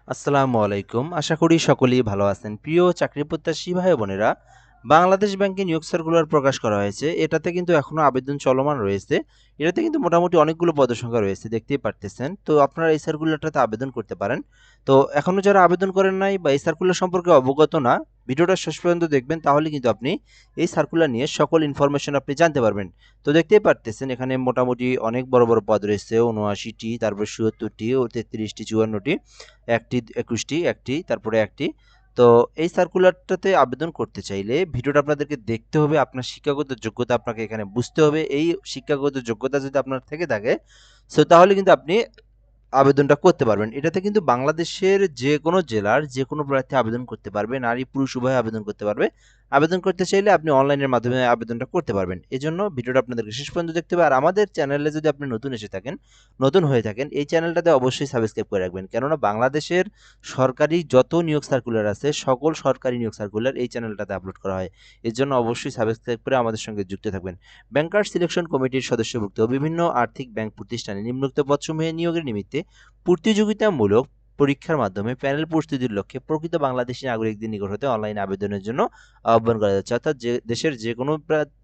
আসসালামু আলাইকুম। আশা করি সকলেই ভালো আছেন। প্রিয় চাকরি প্রত্যাশী ভাই বোনেরা, বাংলাদেশ ব্যাংকে নিয়োগ সার্কুলার প্রকাশ করা হয়েছে। এটাতে কিন্তু এখনো আবেদন চলমান রয়েছে। এটাতে কিন্তু মোটামুটি অনেকগুলো পদসংখ্যা রয়েছে, দেখতেই পারতেছেন। তো আপনারা এই সার্কুলারটাতে আবেদন করতে পারেন। তো এখনো যারা আবেদন করেন নাই বা এই সার্কুলার সম্পর্কে অবগত না, ভিডিওটা শেষ পর্যন্ত দেখবেন, তাহলে কিন্তু আপনি এই সার্কুলার নিয়ে সকল ইনফরমেশন আপনি জানতে পারবেন। তো দেখতেই পারতেছেন এখানে মোটামুটি অনেক বড় বড় পদ রয়েছে, ৭৯টি, তারপর ৭৪টি ও ৩৩টি, ৫৪টি, একটি, ২১টি, একটি, তারপরে একটি। তো এই সার্কুলারটাতে আবেদন করতে চাইলে ভিডিওটা আপনাদেরকে দেখতে হবে, আপনার শিক্ষাগত যোগ্যতা আপনাকে এখানে বুঝতে হবে। এই শিক্ষাগত যোগ্যতা যদি আপনার থেকে থাকে, সো তাহলে কিন্তু আপনি আবেদনটা করতে পারবেন। এটাতে কিন্তু বাংলাদেশের যেকোনো জেলার যেকোনো প্রার্থী আবেদন করতে পারবে, নারী পুরুষ উভয়ে আবেদন করতে পারবে। আবেদন করতে চাইলে আপনি অনলাইনের মাধ্যমে আবেদনটা করতে পারবেন। এজন্য ভিডিওটা আপনাদেরকে শেষ পর্যন্ত দেখতে হবে। আর আমাদের চ্যানেলে যদি আপনি নতুন হয়ে থাকেন, এই চ্যানেলটাতে অবশ্যই সাবস্ক্রাইব করে রাখবেন। কেননা বাংলাদেশের সরকারি যত নিয়োগ সার্কুলার আছে, সকল সরকারি নিয়োগ সার্কুলার এই চ্যানেলটাতে আপলোড করা হয়। এর জন্য অবশ্যই সাবস্ক্রাইব করে আমাদের সঙ্গে যুক্ত থাকবেন। ব্যাংকার সিলেকশন কমিটির সদস্যভুক্ত বিভিন্ন আর্থিক ব্যাংক প্রতিষ্ঠানে নিম্নোক্ত পদসমূহে নিয়োগের নিমিত্তে প্রতিযোগিতামূলক পরীক্ষার মাধ্যমে প্যানেল প্রস্তুতির লক্ষ্যে প্রকৃত বাংলাদেশী নাগরিকদের নিকট হতে অনলাইন আবেদনের জন্য আহ্বান করা যাচ্ছে। অর্থাৎ দেশের যে কোনো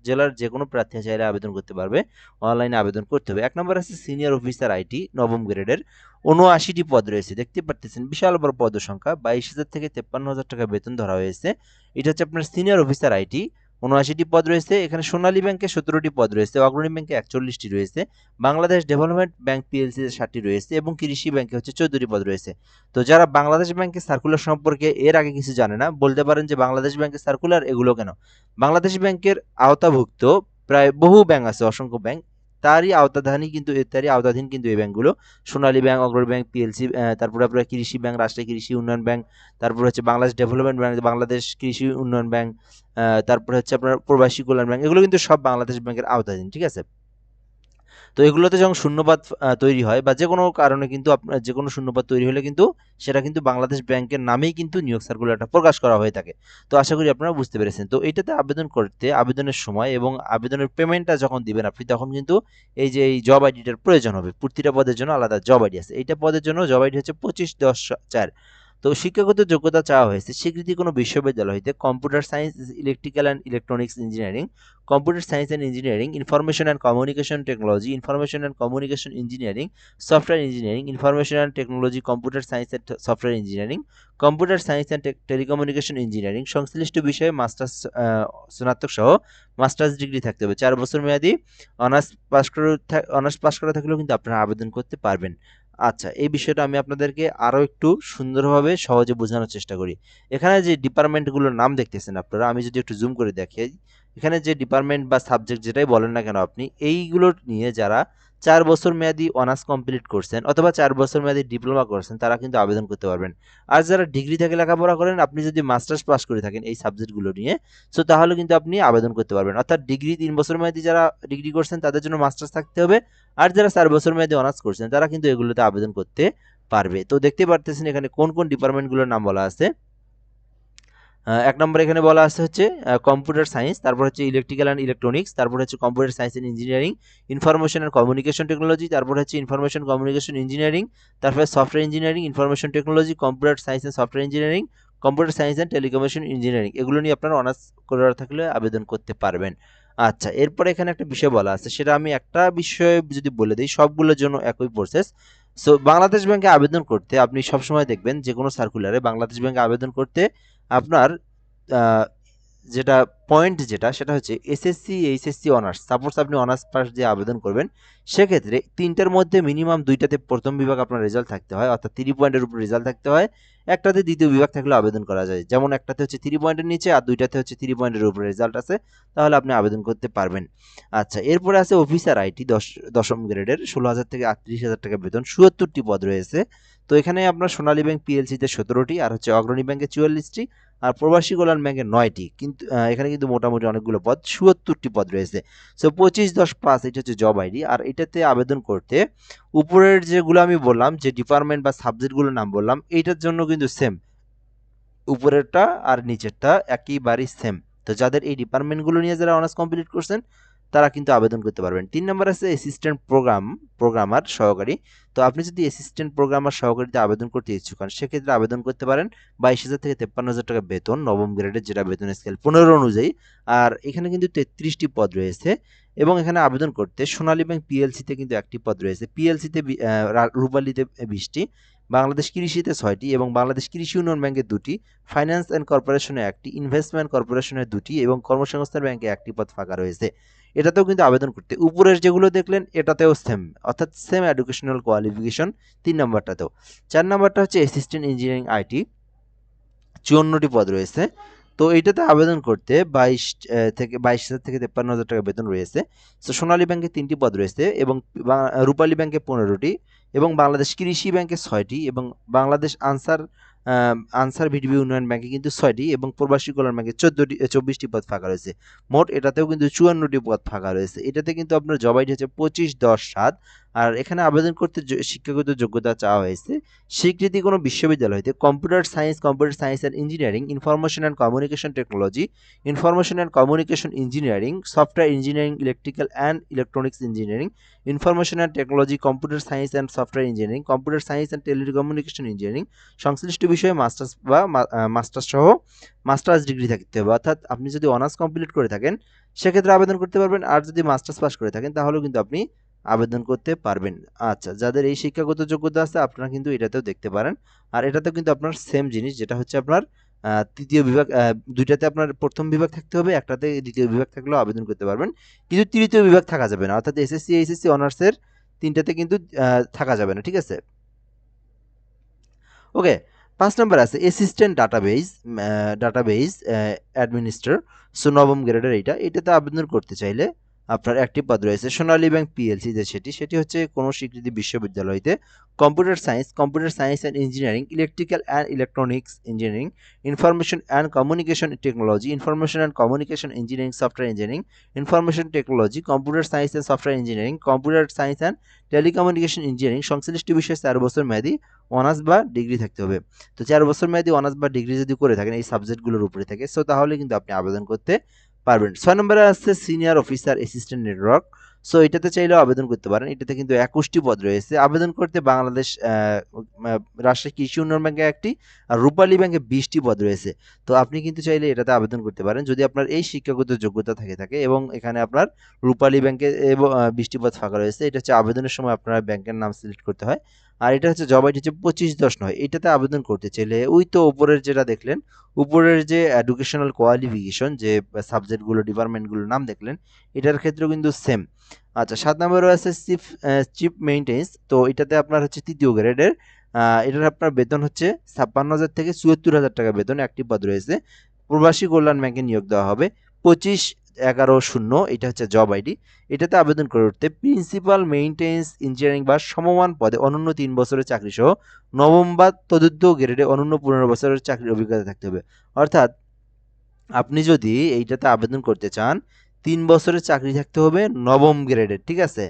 জেলার যে কোনো প্রার্থী চাইলে আবেদন করতে পারবে, অনলাইনে আবেদন করতে হবে। ১ নম্বর আছে সিনিয়র অফিসার আইটি, নবম গ্রেডের ৭৯টি পদ রয়েছে, দেখতে পারতেছেন বিশাল বড় পদ সংখ্যা। ২২,০০০ থেকে ৫৩,০০০ টাকা বেতন ধরা হয়েছে। এটা হচ্ছে আপনার সিনিয়র অফিসার আইটি, ৭৯টি পদ রয়েছে। এখানে সোনালী ব্যাংকে ১৭টি পদ রয়েছে, অগ্রণী ব্যাংকে ৪১টি রয়েছে, বাংলাদেশ ডেভেলপমেন্ট ব্যাংক পিএলসিতে 7টি রয়েছে এবং কৃষি ব্যাংকে হচ্ছে 14টি পদ রয়েছে। তো যারা বাংলাদেশ ব্যাংকের সার্কুলার সম্পর্কে এর আগে কিছু জানে না, বলতে পারেন যে বাংলাদেশ ব্যাংকের সার্কুলার এগুলো কেন? বাংলাদেশ ব্যাংকের আওতাভুক্ত প্রায় বহু ব্যাংক আছে, অসংখ্য ব্যাংক। তারই আওতাধীন কিন্তু এই ব্যাংকগুলো। সোনালী ব্যাংক, অগ্রণী ব্যাংক, পিএলসি, তারপরে আপনার কৃষি ব্যাংক, রাষ্ট্রীয় কৃষি উন্নয়ন ব্যাংক, তারপর হচ্ছে বাংলাদেশ ডেভেলপমেন্ট ব্যাংক, বাংলাদেশ কৃষি উন্নয়ন ব্যাংক, তারপরে হচ্ছে আপনার প্রবাসী কল্যাণ ব্যাংক। এগুলো কিন্তু সব বাংলাদেশ ব্যাংকের আওতাধীন, ঠিক আছে? তো এগুলোতে যখন শূন্যপদ তৈরি হয় বা যেকোনো কারণে কিন্তু আপনার যেকোনো শূন্যপদ তৈরি হলে কিন্তু সেটা কিন্তু বাংলাদেশ ব্যাংকের নামেই কিন্তু নিয়োগ সার্কুলারটা প্রকাশ করা হয়ে থাকে। তো আশা করি আপনারা বুঝতে পেরেছেন। তো এইটাতে আবেদন করতে আবেদনের সময় এবং আবেদনের পেমেন্টটা যখন দিবেন আপনি, তখন কিন্তু এই যে এই জব আইডিটার প্রয়োজন হবে। প্রতিটা পদের জন্য আলাদা জব আইডি আছে। এইটা পদের জন্য জব আইডি হচ্ছে 25/10/4। তো শিক্ষাগত যোগ্যতা চাওয়া হয়েছে স্বীকৃতি কোনো বিশ্ববিদ্যালয় হইতে computer science, electrical and electronics engineering, computer science and engineering, information and communication technology, information and communication engineering, software engineering, information and technology, computer science and software engineering, computer science and telecommunication engineering, সংশ্লিষ্ট বিষয়ে masters, স্নাতক সহ masters degree থাকতে হবে। 4 বছর মেয়াদি honours pass করা থাকলেও কিন্তু আপনারা আবেদন করতে পারবেন। আচ্ছা, এই বিষয়টা আমি আপনাদেরকে আরও একটু সুন্দরভাবে সহজে বোঝানোর চেষ্টা করি। এখানে যে ডিপার্টমেন্টগুলোর নাম দেখতেছেন আপনারা, আমি যদি একটু জুম করে দেখাই, এখানে যে ডিপার্টমেন্ট বা সাবজেক্ট যেটাই বলেন না কেন আপনি, এইগুলো নিয়ে যারা 4 বছর মেয়াদি অনার্স কমপ্লিট করছেন অথবা 4 বছর মেয়াদি ডিপ্লোমা করছেন, তারা কিন্তু আবেদন করতে পারবেন। আর যারা ডিগ্রি থেকে লেখাপড়া করেন, আপনি যদি মাস্টার্স পাস করে থাকেন এই সাবজেক্টগুলো নিয়ে, সো তাহলে কিন্তু আপনি আবেদন করতে পারবেন। অর্থাৎ ডিগ্রি 3 বছর মেয়াদি যারা ডিগ্রি করছেন তাদের জন্য মাস্টার্স থাকতে হবে। আর যারা 4 বছর মেয়াদি অনার্স করছেন তারা কিন্তু এগুলোতে আবেদন করতে পারবে। তো দেখতে পারতেছেন এখানে কোন কোন ডিপার্টমেন্টগুলোর নাম বলা আছে। ১ নম্বরে এখানে বলা আছে হচ্ছে কম্পিউটার সায়েন্স, তারপর হচ্ছে ইলেকট্রিক্যাল অ্যান্ড ইলেকট্রনিক্স, তারপর হচ্ছে computer science and engineering, information and communication technology, তারপর হচ্ছে ইনফরমেশন কমিউনিকেশন ইঞ্জিনিয়ারিং, তারপরে software engineering, information technology, computer science and software engineering, computer science and telecommunication engineering. এগুলো নিয়ে আপনারা অনার্স করা থাকলে আবেদন করতে পারবেন। আচ্ছা, এরপরে এখানে একটা বিষয় বলা আছে, সেটা আমি একটা বিষয় যদি বলে দিই, সবগুলোর জন্য একই প্রসেস। সো বাংলাদেশ ব্যাংকে আবেদন করতে আপনি সবসময় দেখবেন যে কোনো সার্কুলারে বাংলাদেশ ব্যাংকে আবেদন করতে আপনার আহ, যেটা পয়েন্ট যেটা সেটা হচ্ছে এসএসসি, এইচএসসি, অনার্স। সাপোজ আপনি অনার্স পাস দিয়ে আবেদন করবেন, সেক্ষেত্রে তিনটার মধ্যে মিনিমাম দুইটাতে প্রথম বিভাগ আপনার রেজাল্ট থাকতে হয়, অর্থাৎ 3 পয়েন্টের উপর রেজাল্ট থাকতে হয়। একটাতে দ্বিতীয় বিভাগ থাকলে আবেদন করা যায়, যেমন একটাতে হচ্ছে 3 পয়েন্টের নিচে আর দুইটাতে হচ্ছে 3 পয়েন্টের উপরে রেজাল্ট আছে, তাহলে আপনি আবেদন করতে পারবেন। আচ্ছা, এরপরে আছে অফিসার আইটি, দশম গ্রেডের 16,000 থেকে 38,000 টাকা বেতন, ৭৪টি পদ রয়েছে। তো এখানে আপনার সোনালী ব্যাংক পিএলসিতে 17টি, আর হচ্ছে অগ্রণী ব্যাংকে 44টি, আর প্রবাসী কল্যাণ ব্যাংকে 9টি। কিন্তু এখানে কিন্তু মোটামুটি অনেকগুলো পদ, ৭৪টি পদ রয়েছে। সো 25/10/5 এটা হচ্ছে জব আইডি। আর এটাতে আবেদন করতে উপরের যেগুলো আমি বললাম, যে ডিপার্টমেন্ট বা সাবজেক্টগুলোর নাম বললাম, এইটার জন্য কিন্তু সেম, উপরেরটা আর নিচেরটা একেবারেই সেম। তো যাদের এই ডিপার্টমেন্টগুলো নিয়ে যারা অনার্স কমপ্লিট করছেন, তারা কিন্তু আবেদন করতে পারবেন। 3 নম্বর আছে অ্যাসিস্ট্যান্ট প্রোগ্রামার সহকারী। তো আপনি যদি অ্যাসিস্ট্যান্ট প্রোগ্রামার সহকারীতে আবেদন করতে ইচ্ছুক হন সেক্ষেত্রে আবেদন করতে পারেন। 22,000 থেকে 53,000 টাকা বেতন, নবম গ্রেডের, যেটা বেতন স্কেল 15 অনুযায়ী। আর এখানে কিন্তু 33টি পদ রয়েছে এবং এখানে আবেদন করতে সোনালী ব্যাংক পিএলসিতে কিন্তু একটি পদ রয়েছে, পিএলসিতে রূপালীতে 20টি, বাংলাদেশ কৃষিতে 6টি এবং বাংলাদেশ কৃষি উন্নয়ন ব্যাংকে 2টি, ফাইন্যান্স অ্যান্ড কর্পোরেশনে 1টি, ইনভেস্টমেন্ট কর্পোরেশনে 2টি এবং কর্মসংস্থান ব্যাংকে 1টি পদ ফাঁকা রয়েছে। এটাতেও কিন্তু আবেদন করতে, উপরের যেগুলো দেখলেন এটাতেও সেম, অর্থাৎ সেম এডুকেশনাল কোয়ালিফিকেশন 3 নম্বরটাতেও। 4 নম্বরটা হচ্ছে অ্যাসিস্ট্যান্ট ইঞ্জিনিয়ারিং আইটি, 54টি পদ রয়েছে। তো এইটাতে আবেদন করতে 22,000 থেকে 53,000 টাকা বেতন রয়েছে। তো সোনালী ব্যাংকে 3টি পদ রয়েছে এবং রূপালী ব্যাংকে 15টি এবং বাংলাদেশ কৃষি ব্যাংকে 6টি এবং বাংলাদেশ আনসার ভিডিপি উন্নয়ন ব্যাংকে কিন্তু 6টি এবং প্রবাসী কল্যাণ ব্যাংকে 24টি পদ ফাঁকা রয়েছে। মোট এটাতেও কিন্তু 54টি পদ ফাঁকা রয়েছে। এটাতে কিন্তু আপনার জব আইডি হচ্ছে 25/10/7। আর এখানে আবেদন করতে শিক্ষাগত যোগ্যতা চাওয়া হয়েছে স্বীকৃতি কোনো বিশ্ববিদ্যালয় হইতে computer science and engineering, information and communication technology, information and communication engineering, software engineering, electrical and electronics engineering, information and technology, computer science and software engineering, computer science and telecommunication engineering, সংশ্লিষ্ট বিষয়ে masters বা masters সহ masters degree থাকতে হবে। অর্থাৎ আপনি যদি honours complete করে থাকেন সেক্ষেত্রে আবেদন করতে পারবেন, আর যদি মাস্টার্স পাস করে থাকেন তাহলেও কিন্তু আপনি আবেদন করতে পারবেন। আচ্ছা, যাদের এই শিক্ষাগত যোগ্যতা আছে আপনারা কিন্তু এটাতেও দেখতে পারেন। আর এটাতেও কিন্তু আপনার সেম জিনিস, যেটা হচ্ছে আপনার তৃতীয় বিভাগ, দুইটাতে আপনার প্রথম বিভাগ থাকতে হবে, একটাতে দ্বিতীয় বিভাগ থাকলেও আবেদন করতে পারবেন, কিন্তু তৃতীয় বিভাগ থাকা যাবে না। অর্থাৎ এসএসসি এইচএসসি অনার্সের 3টাতে কিন্তু থাকা যাবে না, ঠিক আছে? ওকে। 5 নম্বর আছে অ্যাসিস্ট্যান্ট ডাটাবেজ অ্যাডমিনিস্ট্রেটর। সো নবম গ্রেডের এটাতে আবেদন করতে চাইলে আপনার একটি পদ রয়েছে সোনালী ব্যাংক পিএলসি, সেটি হচ্ছে কোনো স্বীকৃতি বিশ্ববিদ্যালয়তে computer science and engineering, electrical and electronics engineering, information and communication technology, information and communication engineering, software engineering, information technology, computer science and software engineering, computer science and telecommunication engineering, সংশ্লিষ্ট বিষয়ে 4 বছর মেয়াদী honours বা degree থাকতে হবে। তো 4 বছর মেয়াদী অনার্স বা ডিগ্রি যদি করে থাকেন এই সাবজেক্টগুলোর উপরে থেকে, সো তাহলে কিন্তু আপনি আবেদন করতে পারবেন। 6 নম্বরে আছে senior officer assistant network. So এটাতে চাইলেও আবেদন করতে পারেন। এটাতে কিন্তু 21টি পদ রয়েছে। আবেদন করতে বাংলাদেশ রাষ্ট্রীয় কৃষি উন্নয়ন ব্যাংকে 1টি আর রূপালী ব্যাংকে 20টি পদ রয়েছে। তো আপনি কিন্তু চাইলে এটাতে আবেদন করতে পারেন যদি আপনার এই শিক্ষাগত যোগ্যতা থাকে এবং এখানে আপনার রূপালী ব্যাংকে 20টি পদ ফাঁকা রয়েছে। এটা হচ্ছে আবেদনের সময় আপনার ব্যাংকের নাম সিলেক্ট করতে হয়। আর এটা হচ্ছে জব আইডি হচ্ছে 25/10/9। এটাতে আবেদন করতে চাইলে ওই তো উপরের যেটা দেখলেন, উপরের যে এডুকেশনাল কোয়ালিফিকেশন, যে সাবজেক্টগুলো ডিপার্টমেন্টগুলোর নাম দেখলেন, এটার ক্ষেত্রেও কিন্তু সেম। আচ্ছা, 7 নম্বরে আছে চিফ মেইনটেন্স। তো এটাতে আপনার হচ্ছে 3য় গ্রেডের, এটার আপনার বেতন হচ্ছে 56,000 থেকে 74,000 টাকা বেতন, একটি পদ রয়েছে। প্রবাসী কল্যাণ ব্যাংকে নিয়োগ দেওয়া হবে। 25/11/0 এটা হচ্ছে জব আইডি। এটাতে আবেদন করে উঠতে প্রিন্সিপাল মেইনটেন্স ইঞ্জিনিয়ারিং বা সমমান পদে অনন্য 3 বছরের চাকরি সহ নবম বা তদুর্ধ্ব গ্রেডে অনন্য 15 বছরের চাকরির অভিজ্ঞতা থাকতে হবে। অর্থাৎ আপনি যদি এইটাতে আবেদন করতে চান 3 বছরের চাকরি থাকতে হবে নবম গ্রেডের, ঠিক আছে?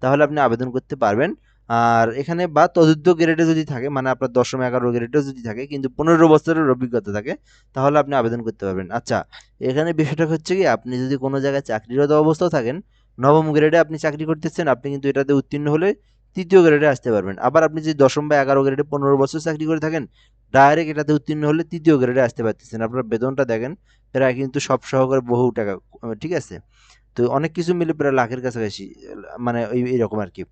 তাহলে আপনি আবেদন করতে পারবেন। আর এখানে বা তদুর্ধ্ব গ্রেডে যদি থাকে, মানে আপনার 10ম 11 গ্রেডেও যদি থাকে কিন্তু 15 বছরের অভিজ্ঞতা থাকে, তাহলে আপনি আবেদন করতে পারবেন। আচ্ছা, এখানে বিষয়টা হচ্ছে কি, আপনি যদি কোনো জায়গায় চাকরিরত অবস্থাও থাকেন, নবম গ্রেডে আপনি চাকরি করতেছেন, আপনি কিন্তু এটাতে উত্তীর্ণ হলে 3য় গ্রেডে আসতে পারবেন। আবার আপনি যদি 10ম বা 11 গ্রেডে 15 বছর চাকরি করে থাকেন, ডাইরেক্ট এটাতে উত্তীর্ণ হলে 3য় গ্রেডে আসতে পারতেছেন। আপনার বেতনটা দেখেন প্রায় কিন্তু সব সহকারে বহু টাকা, ঠিক আছে? তো অনেক কিছু মিলে প্রায় লাখের কাছাকাছি, মানে এইরকম আর কি।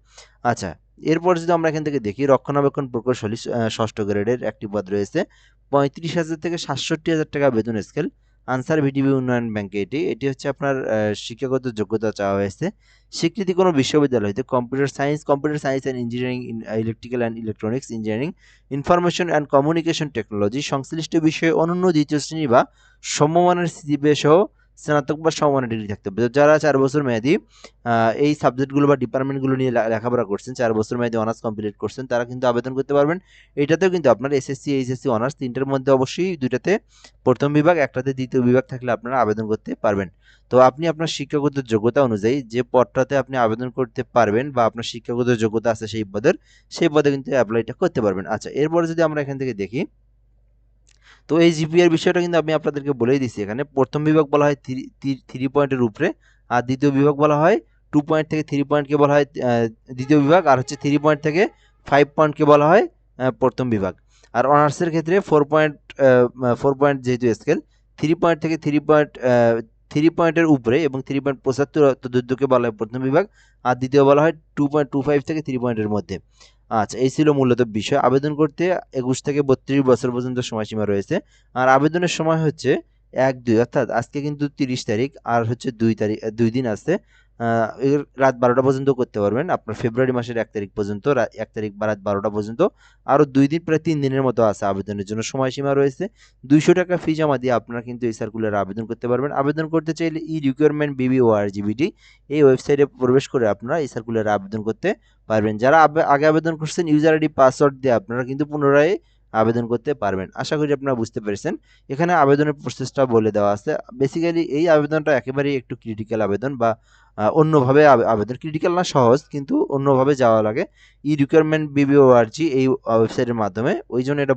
আচ্ছা, এরপর যদি আমরা এখান থেকে দেখি রক্ষণাবেক্ষণ প্রকৌশলী 6ষ্ঠ গ্রেডের একটি পদ রয়েছে, 35,000 থেকে 67,000 টাকা বেতন স্কেল, আনসার ভিডিপি উন্নয়ন ব্যাংকে। এটি হচ্ছে আপনার শিক্ষাগত যোগ্যতা চাওয়া হয়েছে স্বীকৃতি কোনো বিশ্ববিদ্যালয় হইতে computer science and engineering, electrical and electronics engineering, information and communication technology, সংশ্লিষ্ট বিষয়ে অনন্য 2য় শ্রেণী বা সমমানের সিজিপিএ সহ স্নাতক বা সমমানের ডিগ্রি থাকতে হবে। যারা 4 বছর মেয়াদী এই সাবজেক্টগুলো বা ডিপার্টমেন্টগুলো নিয়ে লেখাপড়া করছেন, 4 বছর মেয়াদী অনার্স কমপ্লিট করছেন, তারা কিন্তু আবেদন করতে পারবেন। এটাতেও কিন্তু আপনার এসএসসি এইচএসসি অনার্স 3টার মধ্যে অবশ্যই 2টাতে প্রথম বিভাগ, একটাতে দ্বিতীয় বিভাগ থাকলে আপনারা আবেদন করতে পারবেন। তো আপনি আপনার শিক্ষাগত যোগ্যতা অনুযায়ী যে পদটাতে আপনি আবেদন করতে পারবেন বা আপনার শিক্ষাগত যোগ্যতা আছে সেই পদে কিন্তু অ্যাপ্লাইটা করতে পারবেন। আচ্ছা, এরপরে যদি আমরা এখান থেকে দেখি, তো এই জিপিএর বিষয়টা কিন্তু আমি আপনাদেরকে বলেই দিচ্ছি। এখানে প্রথম বিভাগ বলা হয় 3 পয়েন্টের উপরে, আর দ্বিতীয় বিভাগ বলা হয় 2 পয়েন্ট থেকে 3 পয়েন্টকে বলা হয় দ্বিতীয় বিভাগ, আর হচ্ছে 3 পয়েন্ট থেকে 5 পয়েন্টকে বলা হয় প্রথম বিভাগ। আর অনার্সের ক্ষেত্রে 4 পয়েন্ট যেহেতু স্কেল, 3 পয়েন্ট থেকে 3 পয়েন্টের উপরে এবং 3.75 অর্থাৎ বলা হয় প্রথম বিভাগ, আর দ্বিতীয় বলা হয় 2.25 থেকে 3 পয়েন্টের মধ্যে। আচ্ছা, এই ছিল মূলত বিষয়। আবেদন করতে 21 থেকে 32 বছর পর্যন্ত সময়সীমা রয়েছে। আর আবেদনের সময় হচ্ছে 1-2, অর্থাৎ আজকে কিন্তু 30 তারিখ, আর হচ্ছে 2 দিন আছে। এর রাত 12টা পর্যন্ত করতে পারবেন, আপনার ফেব্রুয়ারি মাসের 1 তারিখ পর্যন্ত, 1 তারিখ বা রাত 12টা পর্যন্ত। আরও 2 দিন, প্রায় 3 দিনের মতো আছে আবেদনের জন্য সময়সীমা রয়েছে। 200 টাকা ফি জমা দিয়ে আপনারা কিন্তু এই সার্কুলারে আবেদন করতে পারবেন। আবেদন করতে চাইলে রিক্রুটমেন্ট BBORGBT এই ওয়েবসাইটে প্রবেশ করে আপনারা এই সার্কুলারে আবেদন করতে পারবেন। যারা আগে আবেদন করছেন, ইউজার আইডি পাসওয়ার্ড দিয়ে আপনারা কিন্তু পুনরায় আবেদন করতে পারবেন। আশা করি আপনারা বুঝতে পেরেছেন। এখানে আবেদনের প্রসেসটা বলে দেওয়া আছে। বেসিক্যালি এই আবেদনটা একেবারেই একটু ক্রিটিক্যাল আবেদন, বা অন্যভাবে আবেদন ক্রিটিক্যাল না, সহজ, কিন্তু অন্যভাবে যাওয়া লাগে রিক্রুটমেন্ট BBORG এই ওয়েবসাইটের মাধ্যমে। ওই জন্য এটা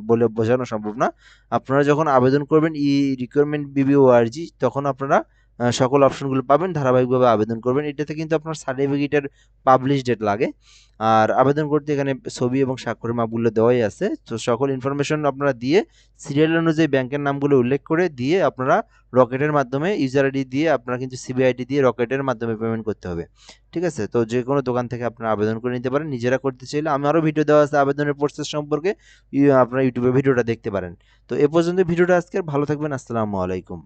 বলে বোঝানো সম্ভব না। আপনারা যখন আবেদন করবেন রিক্রুটমেন্ট BBORG, তখন আপনারা সকল অপশনগুলো পাবেন, ধারাবাহিকভাবে আবেদন করবেন। এটাতে কিন্তু আপনার সার্টিফিকেটের পাবলিশ ডেট লাগে। আর আবেদন করতে এখানে ছবি এবং স্বাক্ষরের মাপগুলো দেওয়াই আছে। তো সকল ইনফরমেশন আপনারা দিয়ে সিরিয়াল অনুযায়ী ব্যাংকের নামগুলো উল্লেখ করে দিয়ে আপনারা রকেটের মাধ্যমে ইউজার আইডি দিয়ে আপনারা কিন্তু সিবিআইডি দিয়ে রকেটের মাধ্যমে পেমেন্ট করতে হবে। ঠিক আছে? তো যে কোনো দোকান থেকে আপনারা আবেদন করে নিতে পারেন। নিজেরা করতে চাইলে আমারও ভিডিও দেওয়া আছে আবেদনের প্রসেস সম্পর্কে, আপনারা ইউটিউবে ভিডিওটা দেখতে পারেন। তো এ পর্যন্ত ভিডিওটা আজকের। ভালো থাকবেন। আসসালামু আলাইকুম।